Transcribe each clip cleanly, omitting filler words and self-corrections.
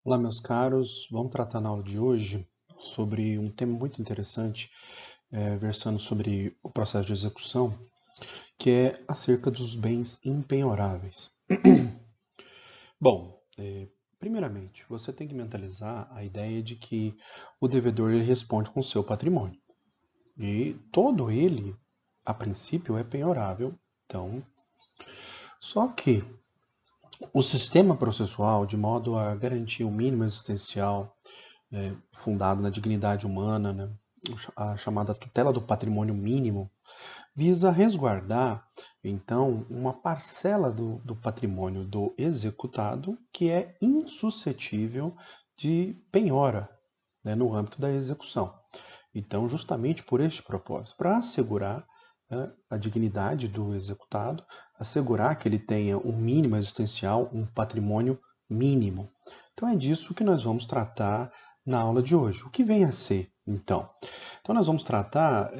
Olá, meus caros. Vamos tratar na aula de hoje sobre um tema muito interessante, versando sobre o processo de execução, que é acerca dos bens impenhoráveis. Bom, primeiramente, você tem que mentalizar a ideia de que o devedor ele responde com o seu patrimônio. E todo ele, a princípio, é penhorável. Então, só que o sistema processual, de modo a garantir o mínimo existencial fundado na dignidade humana, né, a chamada tutela do patrimônio mínimo, visa resguardar, então, uma parcela do patrimônio do executado que é insuscetível de penhora, né, no âmbito da execução. Então, justamente por este propósito, para assegurar a dignidade do executado, assegurar que ele tenha um mínimo existencial, um patrimônio mínimo. Então, é disso que nós vamos tratar na aula de hoje. O que vem a ser, então? Então, nós vamos tratar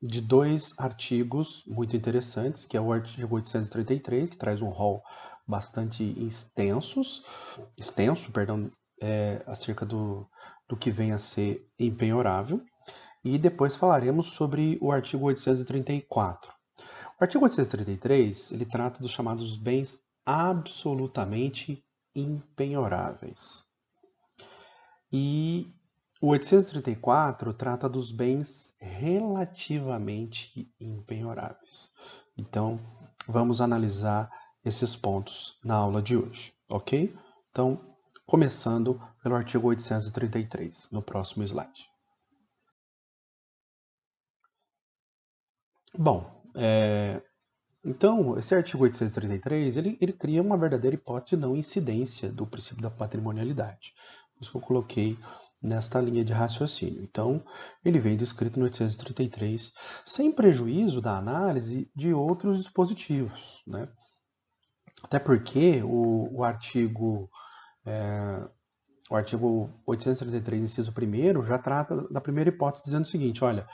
de dois artigos muito interessantes, que é o artigo 833, que traz um rol bastante extenso, perdão, acerca do que vem a ser impenhorável, e depois falaremos sobre o artigo 834. O artigo 833, ele trata dos chamados bens absolutamente impenhoráveis. E o 834 trata dos bens relativamente impenhoráveis. Então, vamos analisar esses pontos na aula de hoje, ok? Então, começando pelo artigo 833, no próximo slide. Bom, então, esse artigo 833, ele cria uma verdadeira hipótese de não incidência do princípio da patrimonialidade. Por isso que eu coloquei nesta linha de raciocínio. Então, ele vem descrito no 833, sem prejuízo da análise de outros dispositivos, né? Até porque o artigo 833, inciso 1º, já trata da primeira hipótese, dizendo o seguinte, olha,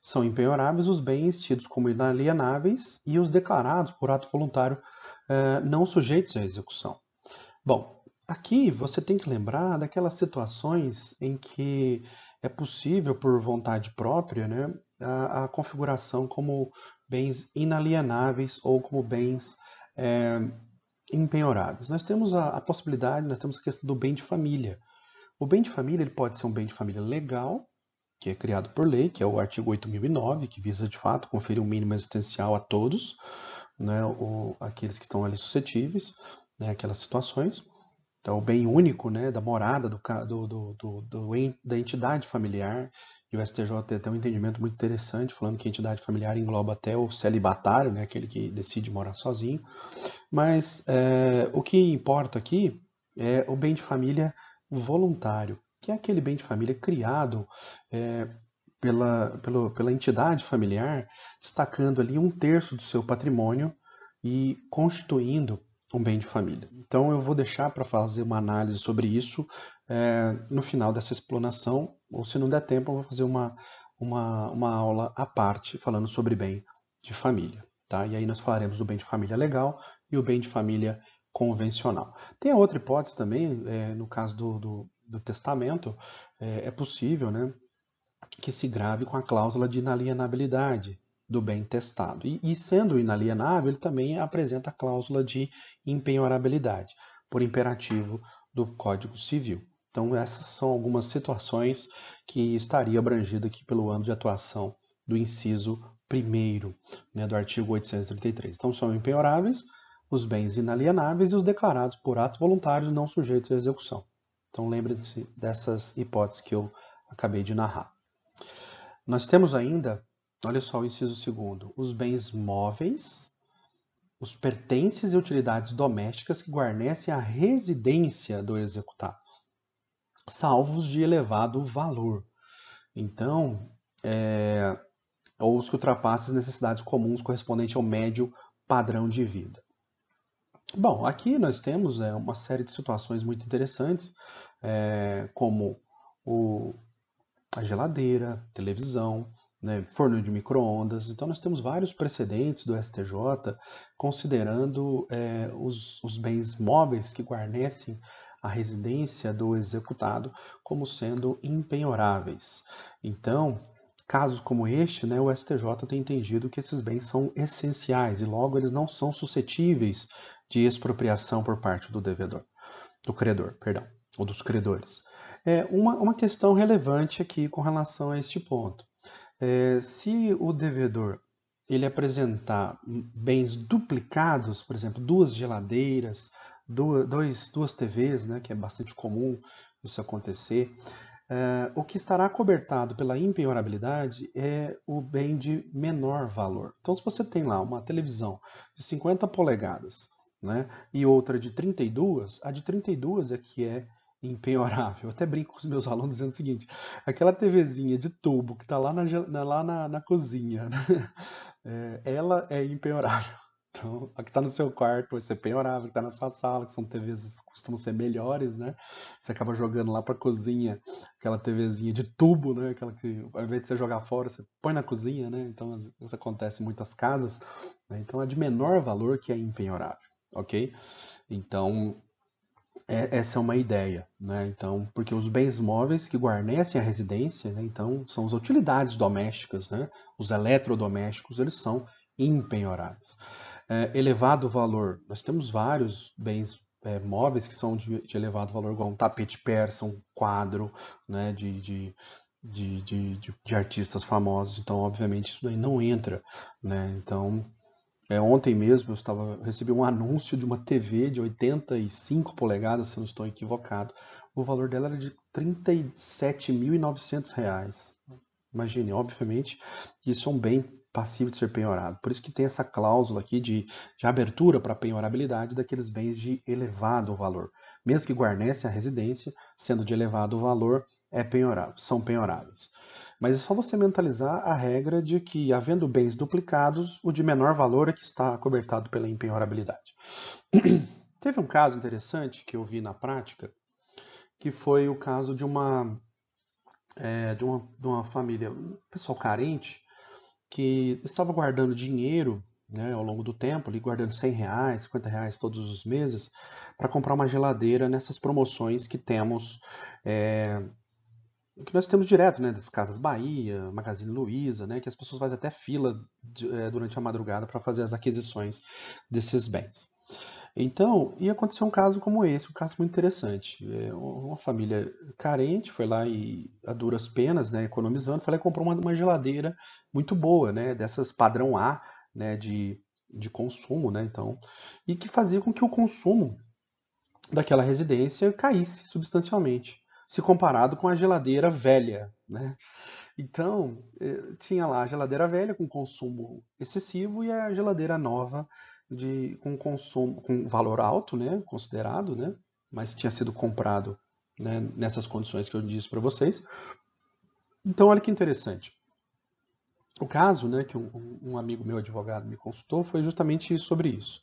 são impenhoráveis os bens tidos como inalienáveis e os declarados por ato voluntário não sujeitos à execução. Bom, aqui você tem que lembrar daquelas situações em que é possível, por vontade própria, né, a configuração como bens inalienáveis ou como bens impenhoráveis. Nós temos a possibilidade, nós temos a questão do bem de família. O bem de família ele pode ser um bem de família legal, que é criado por lei, que é o artigo 8009, que visa de fato conferir um mínimo existencial a todos, né, aqueles que estão ali suscetíveis, né, aquelas situações. Então, o bem único, né, da morada, da entidade familiar. E o STJ tem até um entendimento muito interessante, falando que a entidade familiar engloba até o celibatário, né, aquele que decide morar sozinho. Mas o que importa aqui é o bem de família voluntário, que é aquele bem de família criado pela entidade familiar, destacando ali 1/3 do seu patrimônio e constituindo um bem de família. Então eu vou deixar para fazer uma análise sobre isso no final dessa explanação, ou se não der tempo, eu vou fazer uma aula à parte falando sobre bem de família. Tá? E aí nós falaremos do bem de família legal e o bem de família convencional. Tem a outra hipótese também, no caso do testamento, é possível, né, que se grave com a cláusula de inalienabilidade do bem testado. E sendo inalienável, ele também apresenta a cláusula de impenhorabilidade, por imperativo do Código Civil. Então, essas são algumas situações que estaria abrangido aqui pelo âmbito de atuação do inciso 1º, né, do artigo 833. Então, são impenhoráveis os bens inalienáveis e os declarados por atos voluntários não sujeitos à execução. Então, lembre-se dessas hipóteses que eu acabei de narrar. Nós temos ainda, olha só o inciso 2º, os bens móveis, os pertences e utilidades domésticas que guarnecem a residência do executado, salvos de elevado valor. Então, ou os que ultrapassam as necessidades comuns correspondentes ao médio padrão de vida. Bom, aqui nós temos uma série de situações muito interessantes, como a geladeira, televisão, né, forno de micro-ondas. Então, nós temos vários precedentes do STJ considerando os bens móveis que guarnecem a residência do executado como sendo impenhoráveis. Então, casos como este, né, o STJ tem entendido que esses bens são essenciais e logo eles não são suscetíveis de expropriação por parte do devedor, do credor, perdão, ou dos credores. Uma questão relevante aqui com relação a este ponto. Se o devedor ele apresentar bens duplicados, por exemplo, duas geladeiras, duas TVs, né, que é bastante comum isso acontecer, o que estará cobertado pela impenhorabilidade é o bem de menor valor. Então, se você tem lá uma televisão de 50 polegadas, né, e outra de 32, a de 32 é que é impenhorável. Eu até brinco com os meus alunos dizendo o seguinte: aquela TVzinha de tubo que está lá na cozinha, né, ela é impenhorável. Então, a que está no seu quarto vai ser penhorável, a que está na sua sala, que são TVs que costumam ser melhores, né? Você acaba jogando lá para a cozinha aquela TVzinha de tubo, né? Aquela que, ao invés de você jogar fora, você põe na cozinha, né? Então, isso acontece em muitas casas, né? Então, é de menor valor que é impenhorável, ok? Então, essa é uma ideia, né? Então, porque os bens móveis que guarnecem a residência, né? Então, são as utilidades domésticas, né? Os eletrodomésticos, eles são impenhoráveis. Elevado valor, nós temos vários bens móveis que são de elevado valor, igual um tapete persa, um quadro, né? De artistas famosos. Então, obviamente, isso daí não entra, né? Então, ontem mesmo recebi um anúncio de uma TV de 85 polegadas, se eu não estou equivocado. O valor dela era de R$ 37.900. Imagine, obviamente, isso é um bem passível de ser penhorado. Por isso que tem essa cláusula aqui de abertura para penhorabilidade daqueles bens de elevado valor. Mesmo que guarnecem a residência, sendo de elevado valor, são penhoráveis. Mas é só você mentalizar a regra de que, havendo bens duplicados, o de menor valor é que está cobertado pela impenhorabilidade. Teve um caso interessante que eu vi na prática, que foi o caso de uma família, um pessoal carente, que estava guardando dinheiro, né, ao longo do tempo, ali, guardando R$ 100, R$ 50 todos os meses, para comprar uma geladeira nessas promoções que temos, que nós temos direto, né, das Casas Bahia, Magazine Luiza, né, que as pessoas fazem até fila durante a madrugada para fazer as aquisições desses bens. Então, ia acontecer um caso como esse, um caso muito interessante. Uma família carente foi lá e, a duras penas, né, economizando, foi lá e comprou uma geladeira muito boa, né, dessas padrão A, né, de consumo, né, então, e que fazia com que o consumo daquela residência caísse substancialmente, se comparado com a geladeira velha, né? Então, tinha lá a geladeira velha com consumo excessivo e a geladeira nova com consumo com valor alto, né, considerado, né, mas tinha sido comprado, né, nessas condições que eu disse para vocês. Então, olha que interessante. O caso, né, que um amigo meu advogado me consultou foi justamente sobre isso.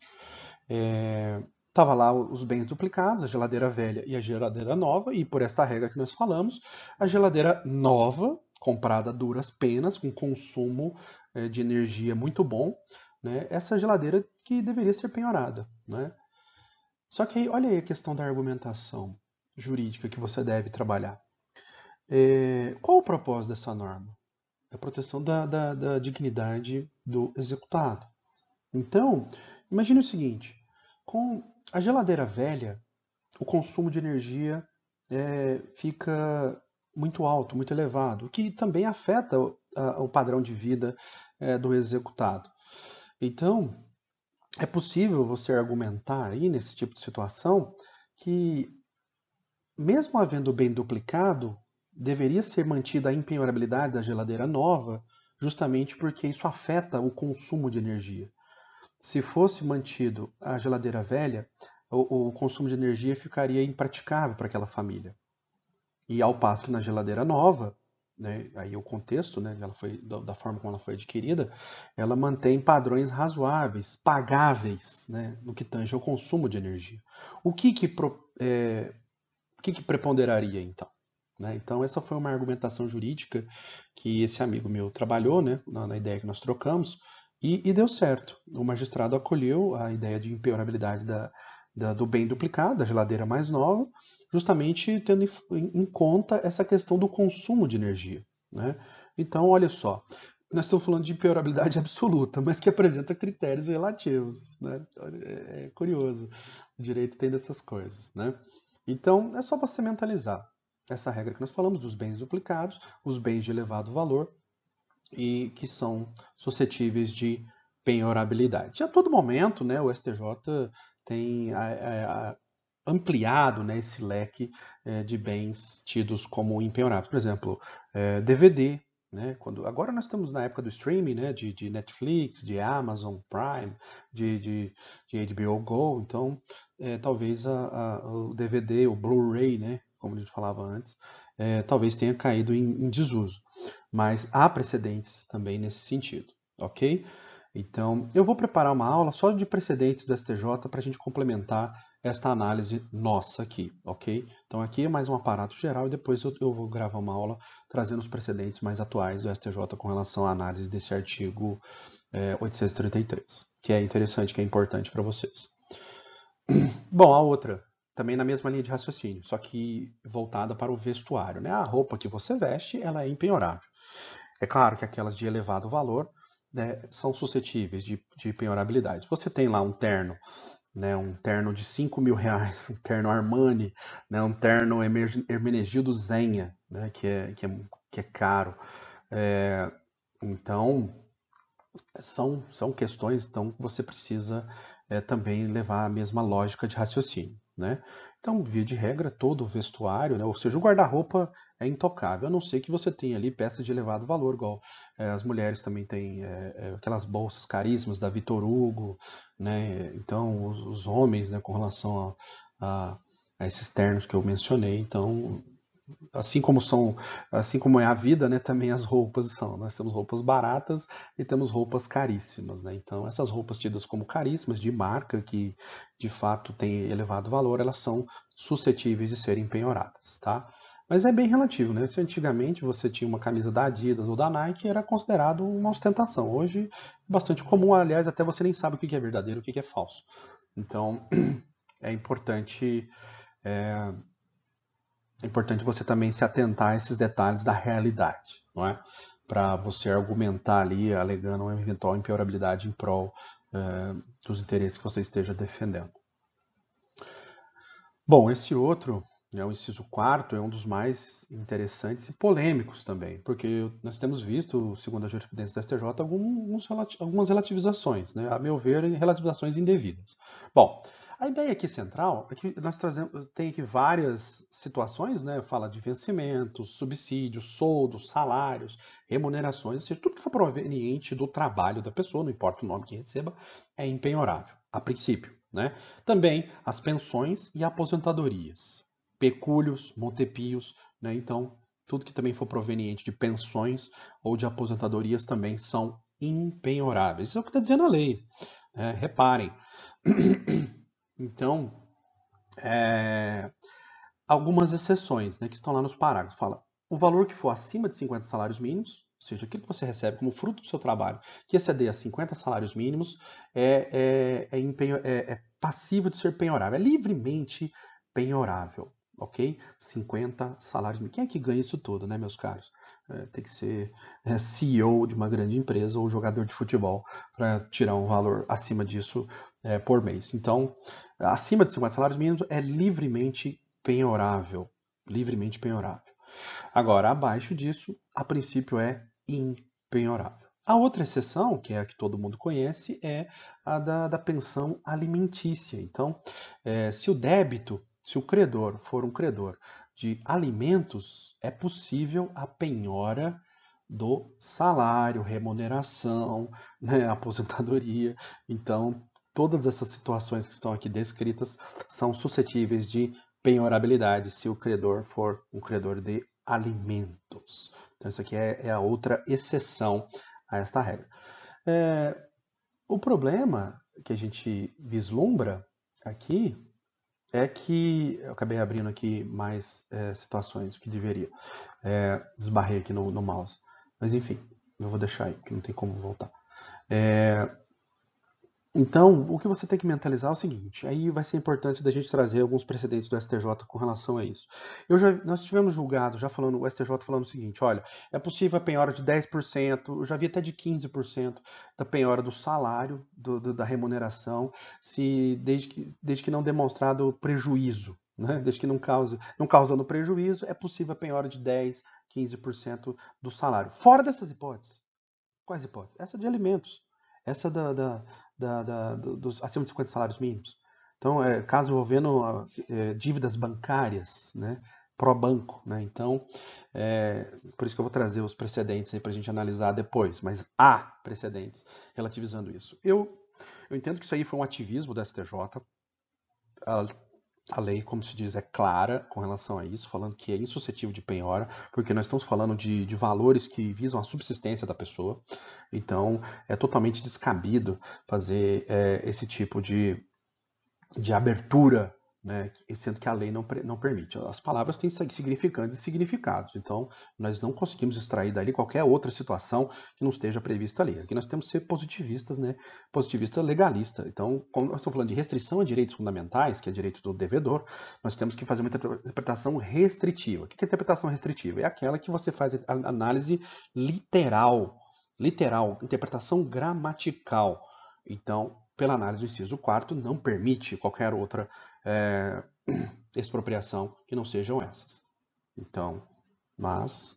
Tava lá os bens duplicados, a geladeira velha e a geladeira nova, e por esta regra que nós falamos, a geladeira nova, comprada a duras penas, com consumo de energia muito bom, né? Essa geladeira que deveria ser penhorada, né? Só que aí, olha aí a questão da argumentação jurídica que você deve trabalhar. Qual o propósito dessa norma? É a proteção da dignidade do executado. Então, imagine o seguinte, com a geladeira velha, o consumo de energia fica muito alto, muito elevado, o que também afeta o padrão de vida do executado. Então, é possível você argumentar aí, nesse tipo de situação, que mesmo havendo bem duplicado, deveria ser mantida a impenhorabilidade da geladeira nova, justamente porque isso afeta o consumo de energia. Se fosse mantido a geladeira velha, o consumo de energia ficaria impraticável para aquela família. E ao passo que na geladeira nova, né, aí o contexto, né, da forma como ela foi adquirida, ela mantém padrões razoáveis, pagáveis, né, no que tange ao consumo de energia. O que preponderaria então? Né? Então essa foi uma argumentação jurídica que esse amigo meu trabalhou, né, na ideia que nós trocamos, e deu certo. O magistrado acolheu a ideia de impenhorabilidade do bem duplicado, da geladeira mais nova, justamente tendo em conta essa questão do consumo de energia, né? Então, olha só, nós estamos falando de impenhorabilidade absoluta, mas que apresenta critérios relativos, né? É curioso, o direito tem dessas coisas, né? Então, é só você mentalizar essa regra que nós falamos dos bens duplicados, os bens de elevado valor e que são suscetíveis de penhorabilidade. E a todo momento, né, o STJ tem ampliado, né, esse leque de bens tidos como impenhoráveis. Por exemplo, DVD, né, agora nós estamos na época do streaming, né, de Netflix, de Amazon Prime, de HBO Go, então talvez o DVD, o Blu-ray, né, como a gente falava antes, talvez tenha caído em desuso. Mas há precedentes também nesse sentido, ok? Então, eu vou preparar uma aula só de precedentes do STJ para a gente complementar esta análise nossa aqui, ok? Então, aqui é mais um aparato geral e depois eu vou gravar uma aula trazendo os precedentes mais atuais do STJ com relação à análise desse artigo 833, que é interessante, que é importante para vocês. Bom, a outra, também na mesma linha de raciocínio, só que voltada para o vestuário, né? A roupa que você veste, ela é impenhorável. É claro que aquelas de elevado valor, né, são suscetíveis de penhorabilidade. Você tem lá um terno, né, um terno de R$ 5.000, um terno Armani, né, um terno Hermenegildo Zenha, né, que é caro. Então, são questões então, que você precisa também levar a mesma lógica de raciocínio, né? Então, via de regra, todo o vestuário, né? Ou seja, o guarda-roupa é intocável, a não ser que você tenha ali peças de elevado valor, igual as mulheres também têm aquelas bolsas caríssimas da Vitor Hugo, né? Então, os homens, né, com relação a esses ternos que eu mencionei, então assim como é a vida, né, também as roupas são. Nós temos roupas baratas e temos roupas caríssimas, né? Então, essas roupas tidas como caríssimas, de marca, que de fato têm elevado valor, elas são suscetíveis de serem penhoradas, tá? Mas é bem relativo, né? Se antigamente você tinha uma camisa da Adidas ou da Nike, era considerado uma ostentação. Hoje é bastante comum, aliás, até você nem sabe o que é verdadeiro, o que é falso. Então, é importante você também se atentar a esses detalhes da realidade, não é? Para você argumentar ali, alegando uma eventual impenhorabilidade em prol dos interesses que você esteja defendendo. Bom, esse outro, né, o inciso 4º, é um dos mais interessantes e polêmicos também, porque nós temos visto, segundo a jurisprudência do STJ, algumas relativizações, né? A meu ver, relativizações indevidas. Bom, a ideia aqui central é que nós tem aqui várias situações, né? Fala de vencimentos, subsídios, soldos, salários, remunerações, ou seja, tudo que for proveniente do trabalho da pessoa, não importa o nome que receba, é impenhorável, a princípio, né? Também as pensões e aposentadorias, pecúlios, montepios, né? Então, tudo que também for proveniente de pensões ou de aposentadorias também são impenhoráveis. Isso é o que está dizendo a lei, né? Reparem. Então, algumas exceções, né, que estão lá nos parágrafos. Fala, o valor que for acima de 50 salários mínimos, ou seja, aquilo que você recebe como fruto do seu trabalho, que exceder a 50 salários mínimos, é passível de ser penhorável, é livremente penhorável, ok? 50 salários mínimos. Quem é que ganha isso tudo, né, meus caros? Tem que ser CEO de uma grande empresa ou jogador de futebol para tirar um valor acima disso por mês. Então, acima de 50 salários mínimos é livremente penhorável. Livremente penhorável. Agora, abaixo disso, a princípio é impenhorável. A outra exceção, que é a que todo mundo conhece, é a da pensão alimentícia. Então, se o credor for um credor de alimentos, é possível a penhora do salário, remuneração, né, aposentadoria. Então, todas essas situações que estão aqui descritas são suscetíveis de penhorabilidade se o credor for um credor de alimentos. Então, isso aqui é a outra exceção a esta regra. O problema que a gente vislumbra aqui é que eu acabei abrindo aqui mais situações do que deveria. Desbarrei aqui no mouse. Mas enfim, eu vou deixar aí, que não tem como voltar. Então, o que você tem que mentalizar é o seguinte, aí vai ser a importância da gente trazer alguns precedentes do STJ com relação a isso. Nós tivemos julgado, já falando, o STJ falando o seguinte, olha, é possível a penhora de 10%, eu já vi até de 15% da penhora do salário, da remuneração, desde que não demonstrado prejuízo, né? Desde que não causando prejuízo, é possível a penhora de 10, 15% do salário. Fora dessas hipóteses. Quais hipóteses? Essa de alimentos. Essa dos acima de 50 salários mínimos. Então, caso envolvendo dívidas bancárias, né? Pró-banco, né? Então, por isso que eu vou trazer os precedentes aí para a gente analisar depois. Mas há precedentes relativizando isso. Eu entendo que isso aí foi um ativismo da STJ. A lei, como se diz, é clara com relação a isso, falando que é insuscetível de penhora, porque nós estamos falando de valores que visam a subsistência da pessoa. Então, é totalmente descabido fazer esse tipo de abertura, né, sendo que a lei não permite. As palavras têm significantes e significados, então nós não conseguimos extrair dali qualquer outra situação que não esteja prevista ali. Aqui nós temos que ser positivistas, né, positivista legalista. Então, como nós estamos falando de restrição a direitos fundamentais, que é direito do devedor, nós temos que fazer uma interpretação restritiva. O que é interpretação restritiva? É aquela que você faz a análise literal, interpretação gramatical. Então, pela análise do inciso 4º, não permite qualquer outra expropriação que não sejam essas. Então, mas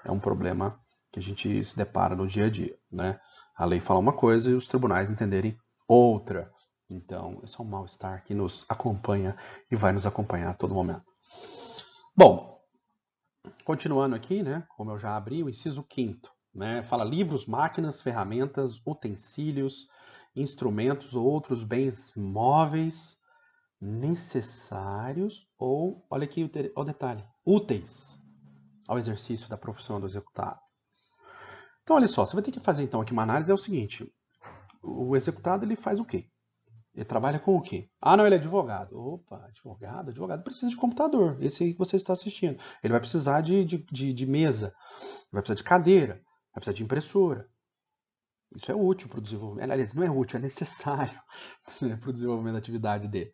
é um problema que a gente se depara no dia a dia, né? A lei fala uma coisa e os tribunais entenderem outra. Então, esse é um mal-estar que nos acompanha e vai nos acompanhar a todo momento. Bom, continuando aqui, né? Como eu já abri, o inciso 5º, né? Fala livros, máquinas, ferramentas, utensílios, instrumentos ou outros bens móveis necessários ou, olha aqui o detalhe, úteis ao exercício da profissão do executado. Então, olha só, você vai ter que fazer então aqui uma análise, é o seguinte, o executado ele faz o quê? Ele trabalha com o quê? Ah, não, ele é advogado. Opa, advogado precisa de computador, esse aí que você está assistindo. Ele vai precisar de mesa, vai precisar de cadeira, vai precisar de impressora. Isso é útil para o desenvolvimento. Aliás, não é útil, é necessário, né, para o desenvolvimento da atividade dele.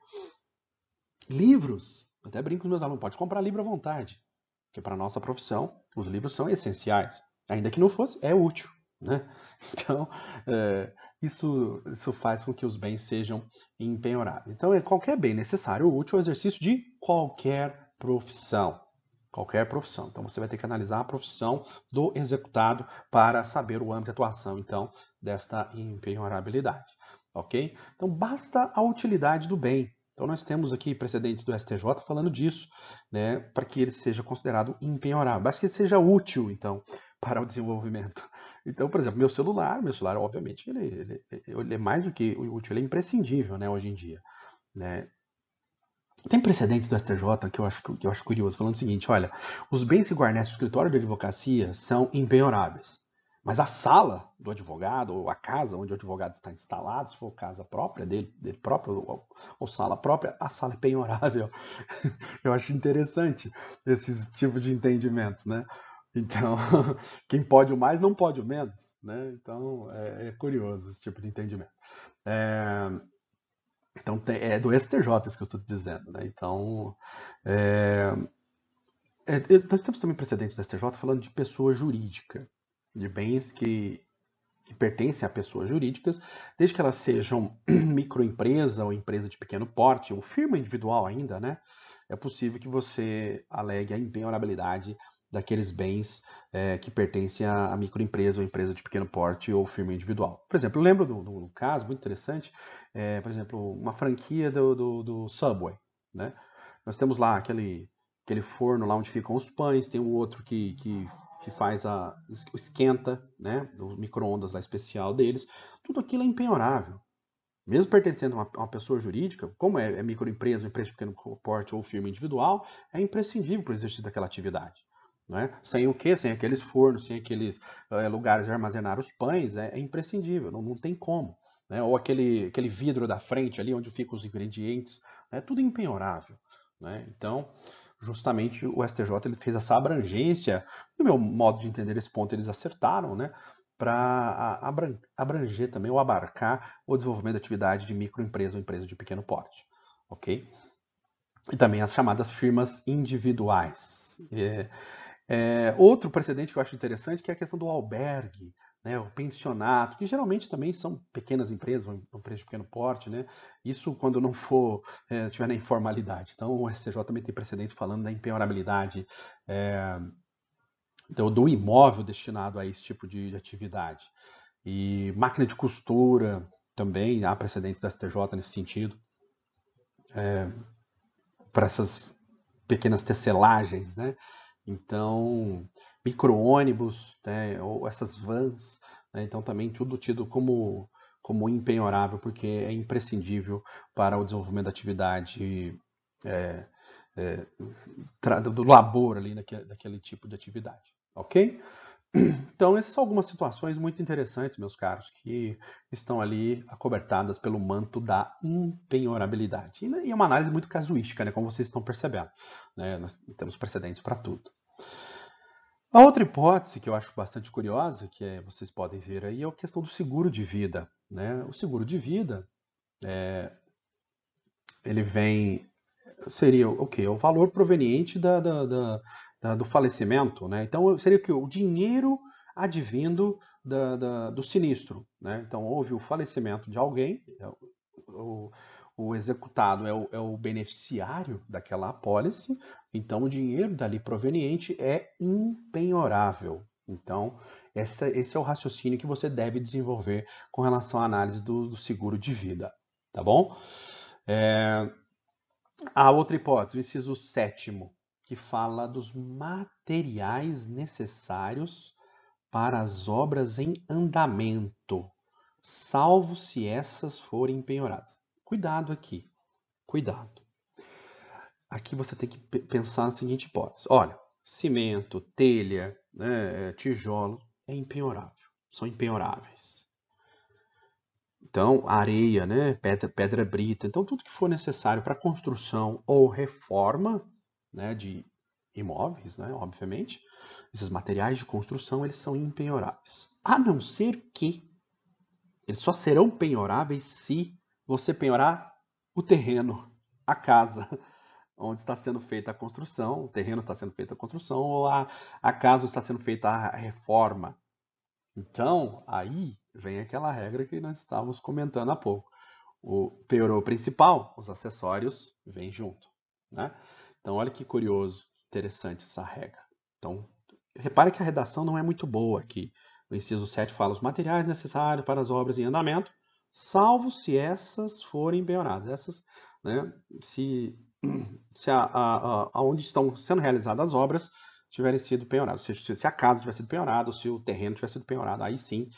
Livros. Eu até brinco com os meus alunos, pode comprar livro à vontade. Porque para a nossa profissão, os livros são essenciais. Ainda que não fosse, é útil. Né? Então, isso faz com que os bens sejam empenhorados. Então, qualquer bem necessário ou útil ao exercício de qualquer profissão. Qualquer profissão. Então, você vai ter que analisar a profissão do executado para saber o âmbito de atuação, então, desta empenhorabilidade. Ok? Então, basta a utilidade do bem. Então, nós temos aqui precedentes do STJ falando disso, né, para que ele seja considerado empenhorável. Basta que ele seja útil, então, para o desenvolvimento. Então, por exemplo, meu celular, obviamente, ele é mais do que útil, ele é imprescindível, né, hoje em dia. Né? Tem precedentes do STJ que eu acho curioso, falando o seguinte, olha, os bens que guarnecem o escritório de advocacia são empenhoráveis. Mas a sala do advogado, ou a casa onde o advogado está instalado, se for casa própria dele próprio, ou sala própria, a sala é penhorável. Eu acho interessante esses tipos de entendimentos, né? Então, quem pode o mais não pode o menos, né? Então, é curioso esse tipo de entendimento. Então, é do STJ isso que eu estou dizendo, né? Então, nós temos também precedentes do STJ falando de pessoa jurídica, de bens que pertencem a pessoas jurídicas, desde que elas sejam microempresa ou empresa de pequeno porte, ou firma individual ainda, né? É possível que você alegue a impenhorabilidade daqueles bens que pertencem à microempresa ou empresa de pequeno porte ou firma individual. Por exemplo, eu lembro de um caso muito interessante, por exemplo, uma franquia do Subway, né? Nós temos lá aquele forno lá onde ficam os pães, tem o outro que faz o esquenta, né, do micro-ondas lá especial deles. Tudo aquilo é empenhorável. Mesmo pertencendo a uma pessoa jurídica, como é microempresa, empresa de pequeno porte ou firma individual, é imprescindível para o exercício daquela atividade. Né? Sem o quê? Sem aqueles fornos, sem aqueles lugares de armazenar os pães, é imprescindível, não tem como. Né? Ou aquele vidro da frente ali, onde ficam os ingredientes, é tudo empenhorável. Né? Então, justamente o STJ ele fez essa abrangência, no meu modo de entender esse ponto, eles acertaram, né? para abranger também ou abarcar o desenvolvimento da atividade de microempresa ou empresa de pequeno porte, ok? E também as chamadas firmas individuais. Outro precedente que eu acho interessante que é a questão do albergue, né, o pensionato, que geralmente também são pequenas empresas, uma empresa de pequeno porte, né? Isso quando não for tiver na informalidade. Então o STJ também tem precedente falando da impenhorabilidade do imóvel destinado a esse tipo de atividade. E máquina de costura também há precedentes do STJ nesse sentido, para essas pequenas tecelagens, né? Então, micro-ônibus, né, ou essas vans, né, então também tudo tido como impenhorável, porque é imprescindível para o desenvolvimento da atividade do labor ali daquele tipo de atividade, ok? Então, essas são algumas situações muito interessantes, meus caros, que estão ali acobertadas pelo manto da impenhorabilidade. E é uma análise muito casuística, né, como vocês estão percebendo, né? Nós temos precedentes para tudo. A outra hipótese que eu acho bastante curiosa, vocês podem ver aí, é a questão do seguro de vida, né? O seguro de vida, ele seria o quê? O valor proveniente do falecimento, né? Então seria o quê? O dinheiro advindo do sinistro, né? Então houve o falecimento de alguém, o executado é o beneficiário daquela apólice, então o dinheiro dali proveniente é impenhorável. Então esse é o raciocínio que você deve desenvolver com relação à análise do seguro de vida, tá bom? A outra hipótese, o inciso 7º, que fala dos materiais necessários para as obras em andamento, salvo se essas forem penhoradas. Cuidado aqui, cuidado. Aqui você tem que pensar na seguinte hipótese. Olha, cimento, telha, né, tijolo, é impenhorável, são impenhoráveis. Então, areia, né, pedra brita, então tudo que for necessário para construção ou reforma, né, de imóveis, né, obviamente, esses materiais de construção eles são impenhoráveis. A não ser que eles só serão penhoráveis se você penhorar o terreno, a casa onde está sendo feita a construção, o terreno está sendo feita a construção ou a casa está sendo feita a reforma. Então, aí vem aquela regra que nós estávamos comentando há pouco. O penhorou principal, os acessórios vêm junto, né? Então, olha que curioso, que interessante essa regra. Então, repare que a redação não é muito boa aqui. O inciso 7 fala os materiais necessários para as obras em andamento, salvo se essas forem penhoradas. Essas, né, se aonde estão sendo realizadas as obras tiverem sido penhoradas. Se a casa tiver sido penhorada, ou se o terreno tiver sido penhorado, aí sim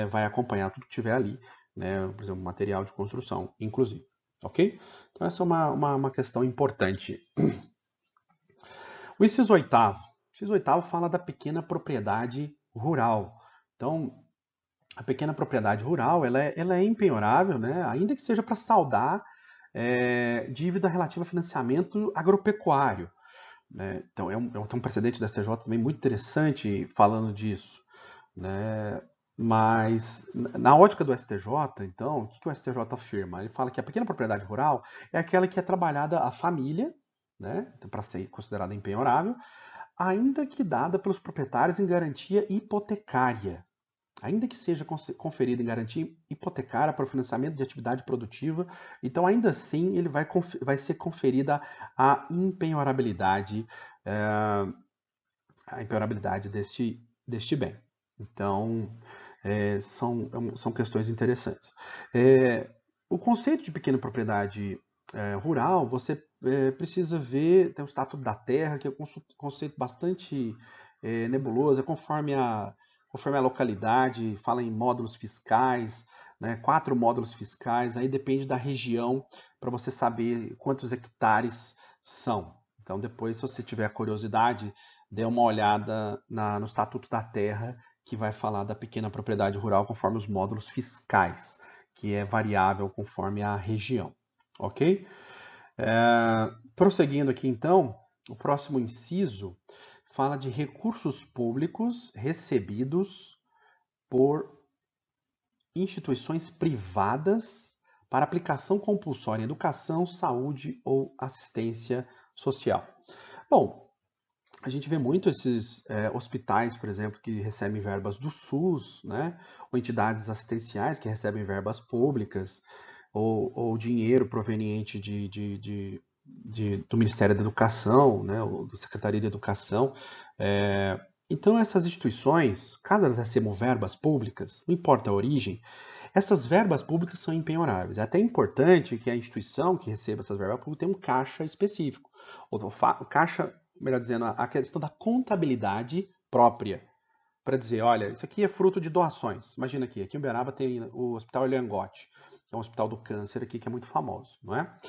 vai acompanhar tudo que tiver ali, né? Por exemplo, material de construção, inclusive. Ok? Então essa é uma questão importante. O inciso 8º. O inciso 8º fala da pequena propriedade rural. Então, a pequena propriedade rural ela é impenhorável, né? Ainda que seja para saldar dívida relativa a financiamento agropecuário. Né? Então, tem um precedente da STJ também muito interessante falando disso. Né? Mas, na ótica do STJ, então, o que o STJ afirma? Ele fala que a pequena propriedade rural é aquela que é trabalhada à família, né? Então, para ser considerada impenhorável, ainda que dada pelos proprietários em garantia hipotecária. Ainda que seja conferida em garantia hipotecária para o financiamento de atividade produtiva, então ainda assim ele vai ser conferida a impenhorabilidade, deste bem. Então, são questões interessantes. O conceito de pequena propriedade rural, você precisa ver, tem o Estatuto da Terra, que é um conceito bastante nebuloso, conforme a localidade, fala em módulos fiscais, né, 4 módulos fiscais, aí depende da região para você saber quantos hectares são. Então, depois, se você tiver curiosidade, dê uma olhada no Estatuto da Terra, que vai falar da pequena propriedade rural conforme os módulos fiscais, que é variável conforme a região. Ok? Prosseguindo aqui, então, o próximo inciso fala de recursos públicos recebidos por instituições privadas para aplicação compulsória em educação, saúde ou assistência social. Bom, a gente vê muito esses hospitais, por exemplo, que recebem verbas do SUS, né? Ou entidades assistenciais que recebem verbas públicas, ou dinheiro proveniente do Ministério da Educação, né? Ou da Secretaria de Educação. Então, essas instituições, caso elas recebam verbas públicas, não importa a origem, essas verbas públicas são impenhoráveis. É até importante que a instituição que receba essas verbas públicas tenha um caixa específico. O caixa, melhor dizendo, a questão da contabilidade própria. Para dizer, olha, isso aqui é fruto de doações. Imagina aqui em Uberaba tem o Hospital Eliangote, que é um hospital do câncer aqui que é muito famoso, não é?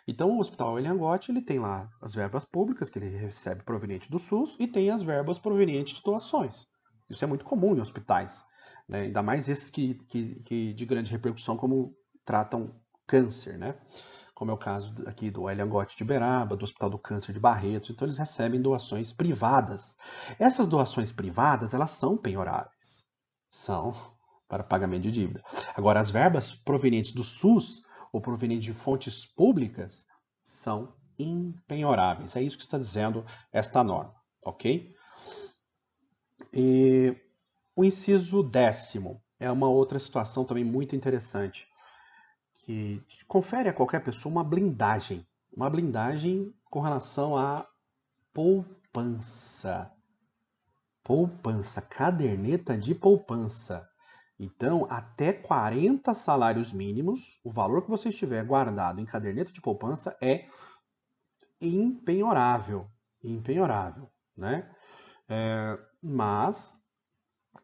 Então, o Hospital Eliangote, ele tem lá as verbas públicas que ele recebe proveniente do SUS e tem as verbas provenientes de doações. Isso é muito comum em hospitais, né? Ainda mais esses que de grande repercussão, como tratam câncer, né? Como é o caso aqui do Eliangote de Uberaba, do Hospital do Câncer de Barretos. Então, eles recebem doações privadas. Essas doações privadas, elas são penhoráveis. São para pagamento de dívida. Agora, as verbas provenientes do SUS ou provenientes de fontes públicas são impenhoráveis. É isso que está dizendo esta norma, ok? E o inciso 10º é uma outra situação também muito interessante, que confere a qualquer pessoa uma blindagem com relação à poupança. Poupança, caderneta de poupança. Então, até 40 salários mínimos, o valor que você estiver guardado em caderneta de poupança é impenhorável, né? Mas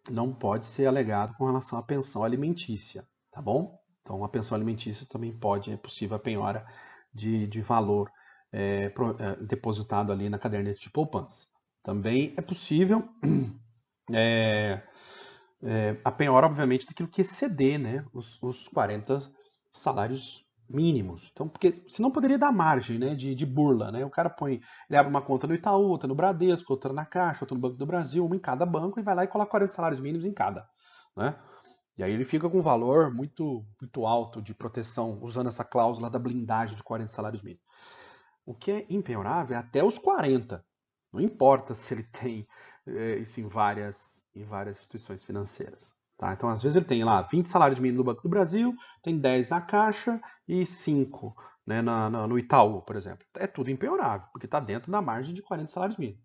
não pode ser alegado com relação à pensão alimentícia, tá bom? Então, a pensão alimentícia também é possível a penhora de valor depositado ali na caderneta de poupança. Também é possível a penhora, obviamente, daquilo que exceder, né, os 40 salários mínimos. Então, porque senão poderia dar margem, né, de burla, né? O cara ele abre uma conta no Itaú, outra no Bradesco, outra na Caixa, outra no Banco do Brasil, uma em cada banco e vai lá e coloca 40 salários mínimos em cada, né? E aí ele fica com um valor muito, muito alto de proteção, usando essa cláusula da blindagem de 40 salários mínimos. O que é impenhorável é até os 40. Não importa se ele tem isso em várias instituições financeiras. Tá? Então, às vezes ele tem lá 20 salários mínimos no Banco do Brasil, tem 10 na Caixa e 5, né, no Itaú, por exemplo. É tudo impenhorável, porque está dentro da margem de 40 salários mínimos.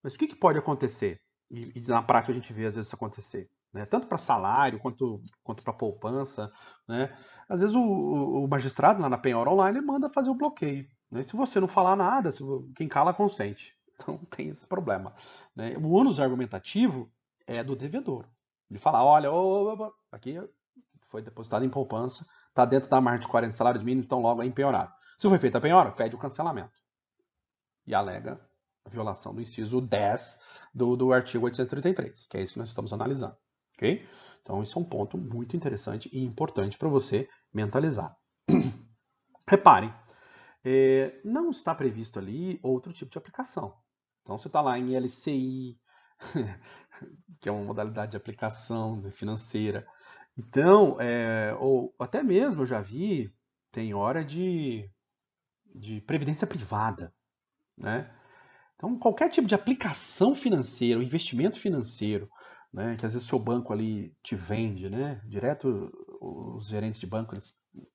Mas o que pode acontecer? E na prática a gente vê às vezes isso acontecer. Né? Tanto para salário quanto para poupança. Né? Às vezes o magistrado lá na penhora online ele manda fazer o bloqueio. Né? Se você não falar nada, quem cala consente. Então tem esse problema. Né? O ônus argumentativo é do devedor. Ele fala, olha, aqui foi depositado em poupança, está dentro da margem de 40 salários mínimos, então logo é empenhorado. Se foi feita a penhora, pede o cancelamento. E alega a violação do inciso 10 do artigo 833, que é isso que nós estamos analisando. Ok? Então, isso é um ponto muito interessante e importante para você mentalizar. Reparem, não está previsto ali outro tipo de aplicação. Então, você está lá em LCI, que é uma modalidade de aplicação financeira. Então, ou até mesmo eu já vi, tem hora de previdência privada, né? Então, qualquer tipo de aplicação financeira, investimento financeiro, né, que às vezes o seu banco ali te vende, né? Direto os gerentes de banco,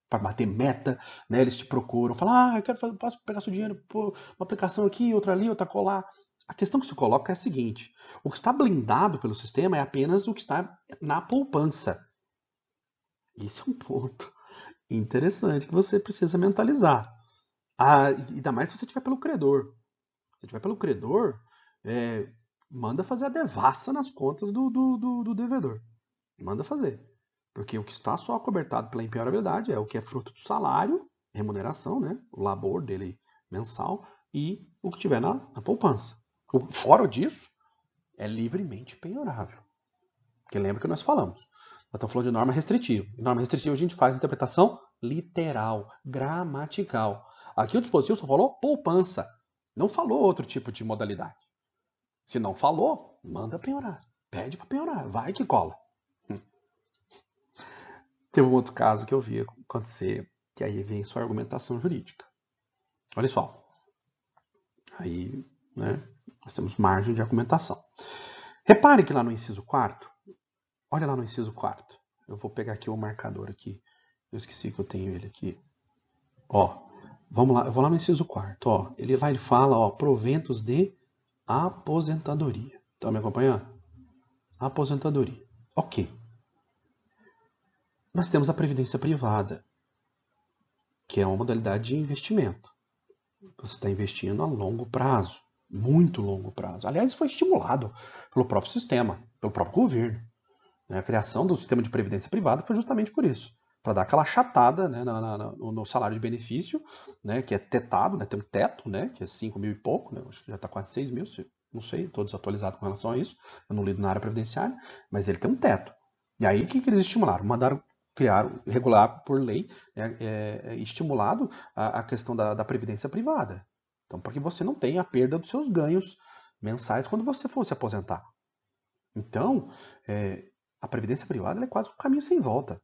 para bater meta, né, eles te procuram, falam, eu posso pegar seu dinheiro, pô, uma aplicação aqui, outra ali, outra colar. A questão que se coloca é a seguinte: o que está blindado pelo sistema é apenas o que está na poupança. Esse é um ponto interessante que você precisa mentalizar. Ainda mais se você estiver pelo credor. Se tiver pelo credor, manda fazer a devassa nas contas do devedor. Manda fazer. Porque o que está só acobertado pela impenhorabilidade é o que é fruto do salário, remuneração, né? O labor dele mensal e o que tiver na poupança. Fora disso, é livremente penhorável. Porque lembra que nós falamos. Nós estamos falando de norma restritiva. E norma restritiva a gente faz interpretação literal, gramatical. Aqui o dispositivo só falou poupança. Não falou outro tipo de modalidade. Se não falou, manda penhorar. Pede para penhorar. Vai que cola. Teve um outro caso que eu vi acontecer, que aí vem sua argumentação jurídica. Olha só, aí, né, nós temos margem de argumentação. Repare que lá no inciso 4º, olha lá no inciso 4º, eu vou pegar aqui o marcador aqui, eu esqueci que eu tenho ele aqui. Ó, vamos lá, eu vou lá no inciso 4º, ó, ele fala, ó, proventos de aposentadoria. Estão me acompanhando? Aposentadoria. Ok. Nós temos a previdência privada, que é uma modalidade de investimento. Você está investindo a longo prazo, muito longo prazo. Aliás, foi estimulado pelo próprio sistema, pelo próprio governo. A criação do sistema de previdência privada foi justamente por isso, para dar aquela achatada, né, no salário de benefício, né, que é tetado, né, tem um teto, né, que é 5 mil e pouco, né, acho que já está quase 6 mil, não sei, estou desatualizado com relação a isso, eu não lido na área previdenciária, mas ele tem um teto. E aí o que eles estimularam? Mandaram criar, regular por lei, estimulado a questão da previdência privada. Então, para que você não tenha a perda dos seus ganhos mensais quando você for se aposentar. Então, a previdência privada é quase um caminho sem volta.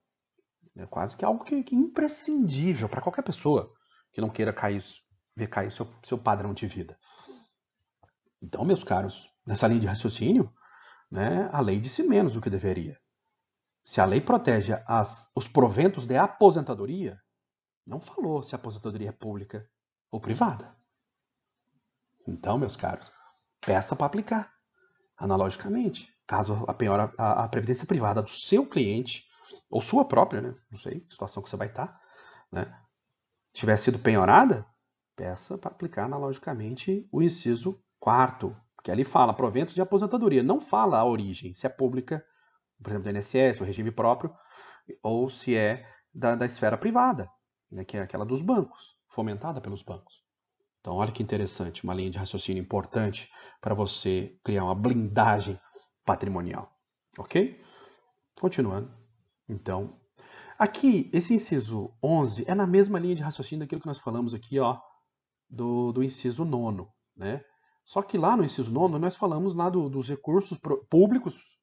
É quase que algo que é imprescindível para qualquer pessoa que não queira ver cair o seu padrão de vida. Então, meus caros, nessa linha de raciocínio, né, a lei disse menos do que deveria. Se a lei protege os proventos de aposentadoria, não falou se a aposentadoria é pública ou privada. Então, meus caros, peça para aplicar, analogicamente. Caso a previdência privada do seu cliente, ou sua própria, né? Não sei, situação que você vai estar, né? Tiver sido penhorada, peça para aplicar analogicamente o inciso 4º, que ali fala proventos de aposentadoria, não fala a origem, se é pública, por exemplo, do INSS, o regime próprio, ou se é da esfera privada, né, que é aquela dos bancos, fomentada pelos bancos. Então, olha que interessante, uma linha de raciocínio importante para você criar uma blindagem patrimonial. Ok? Continuando. Então, aqui, esse inciso 11 é na mesma linha de raciocínio daquilo que nós falamos aqui, ó, do inciso 9º, né? Só que lá no inciso 9º nós falamos lá dos recursos públicos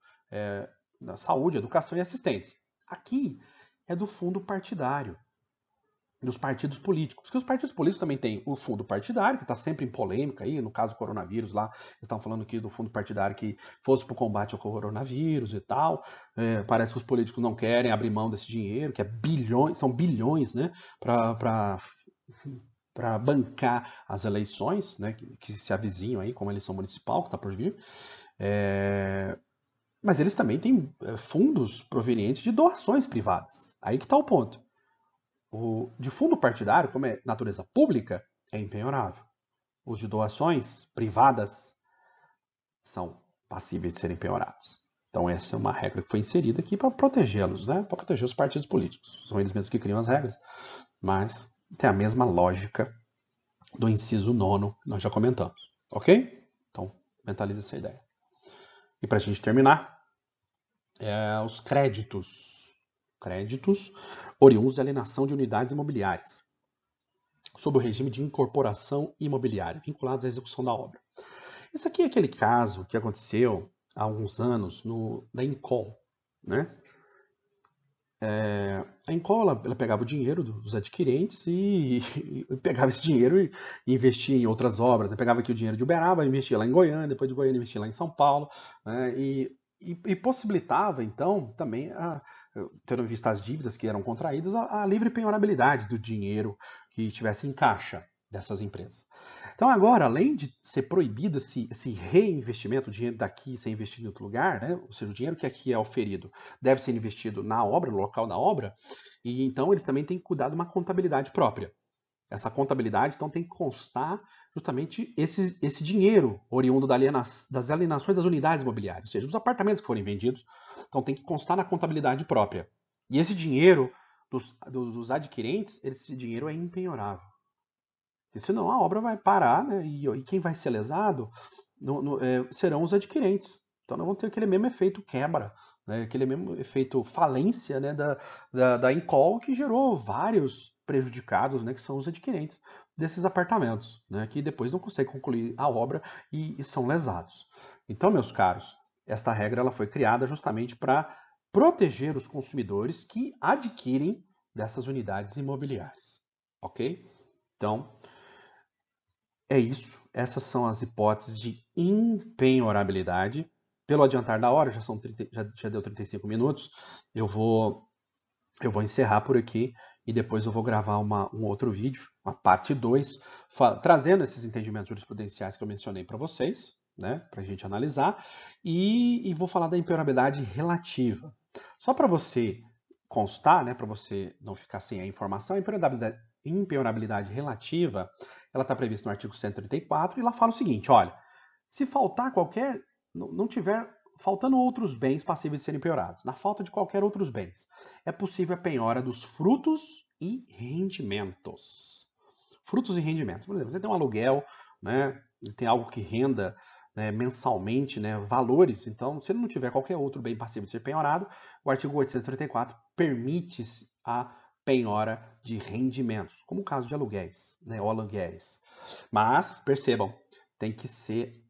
da saúde, educação e assistência. Aqui é do fundo partidário, dos partidos políticos. Porque os partidos políticos também têm o fundo partidário, que está sempre em polêmica aí, no caso do coronavírus lá, estão falando aqui do fundo partidário que fosse para o combate ao coronavírus e tal. Parece que os políticos não querem abrir mão desse dinheiro, que é bilhões, são bilhões, né, para bancar as eleições, né, que se avizinham aí, como a eleição municipal, que está por vir. Mas eles também têm fundos provenientes de doações privadas. Aí que está o ponto. De fundo partidário, como é natureza pública, é impenhorável. Os de doações privadas são passíveis de serem penhorados. Então essa é uma regra que foi inserida aqui para protegê-los, né? Para proteger os partidos políticos. São eles mesmos que criam as regras, mas tem a mesma lógica do inciso 9º que nós já comentamos. Ok? Então, mentalize essa ideia. E para a gente terminar, os créditos oriundos de alienação de unidades imobiliárias, sob o regime de incorporação imobiliária, vinculados à execução da obra. Isso aqui é aquele caso que aconteceu há alguns anos da Incol, né? A Incol ela pegava o dinheiro dos adquirentes e pegava esse dinheiro e investia em outras obras. Né? Pegava aqui o dinheiro de Uberaba, investia lá em Goiânia, depois de Goiânia investia lá em São Paulo, né? E possibilitava, então, também, tendo em vista as dívidas que eram contraídas, a livre penhorabilidade do dinheiro que estivesse em caixa dessas empresas. Então, agora, além de ser proibido esse reinvestimento, o dinheiro daqui ser investido em outro lugar, né? Ou seja, o dinheiro que aqui é oferido deve ser investido na obra, no local da obra, e então eles também têm que cuidar de uma contabilidade própria. Essa contabilidade, então, tem que constar justamente esse dinheiro oriundo das alienações das unidades imobiliárias, ou seja, dos apartamentos que forem vendidos. Então, tem que constar na contabilidade própria. E esse dinheiro dos adquirentes, esse dinheiro é impenhorável. Porque senão a obra vai parar, né? E quem vai ser lesado serão os adquirentes. Então, nós vamos ter aquele mesmo efeito quebra, né? Aquele mesmo efeito falência, né? da Incol, que gerou vários prejudicados, né? Que são os adquirentes desses apartamentos, né? Que depois não conseguem concluir a obra e são lesados. Então, meus caros, esta regra ela foi criada justamente para proteger os consumidores que adquirem dessas unidades imobiliárias, ok? Então, é isso. Essas são as hipóteses de impenhorabilidade. Pelo adiantar da hora, já deu 35 minutos, eu vou encerrar por aqui e depois eu vou gravar um outro vídeo, uma parte 2, trazendo esses entendimentos jurisprudenciais que eu mencionei para vocês, né, para a gente analisar, e vou falar da impenhorabilidade relativa. Só para você constar, né, para você não ficar sem a informação, a impenhorabilidade relativa, ela está prevista no artigo 134 e ela fala o seguinte, olha, se faltar não tiver faltando outros bens passíveis de serem penhorados, na falta de qualquer outros bens, é possível a penhora dos frutos e rendimentos. Frutos e rendimentos. Por exemplo, você tem um aluguel, né, tem algo que renda, né, mensalmente, né, valores. Então, se ele não tiver qualquer outro bem passível de ser penhorado, o artigo 834 permite a penhora de rendimentos, como o caso de aluguéis, né, ou aluguéis. Mas, percebam, tem que ser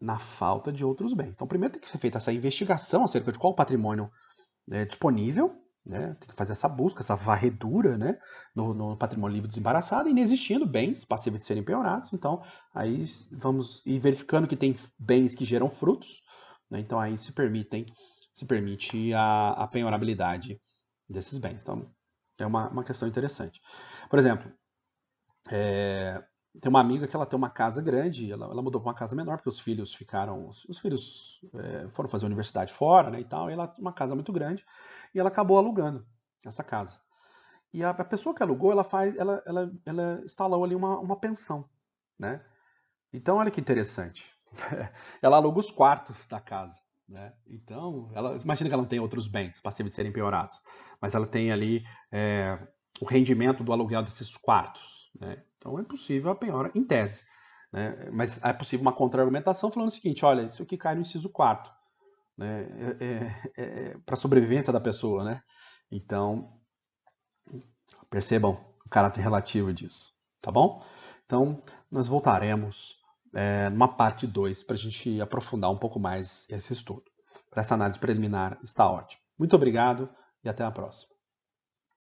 na falta de outros bens. Então, primeiro tem que ser feita essa investigação acerca de qual patrimônio é disponível, né? Tem que fazer essa busca, essa varredura, né, no patrimônio livre desembaraçado, e inexistindo bens passíveis de serem penhorados. Então, aí vamos ir verificando que tem bens que geram frutos, né? Então, aí se permite a penhorabilidade desses bens. Então, é uma questão interessante. Por exemplo, tem uma amiga que ela tem uma casa grande, ela mudou para uma casa menor, porque os filhos foram fazer universidade fora, né, e tal, e ela tem uma casa muito grande, e ela acabou alugando essa casa. E a pessoa que alugou, ela instalou ali uma pensão, né? Então, olha que interessante. Ela aluga os quartos da casa, né? Então, imagina que ela não tem outros bens passíveis de serem penhorados, mas ela tem ali o rendimento do aluguel desses quartos, né? Então, é possível a penhora em tese, né? Mas é possível uma contra-argumentação falando o seguinte, olha, isso aqui cai no inciso 4º, né? Para a sobrevivência da pessoa, né? Então, percebam o caráter relativo disso, tá bom? Então, nós voltaremos numa parte 2 para a gente aprofundar um pouco mais esse estudo. Para essa análise preliminar está ótimo. Muito obrigado e até a próxima.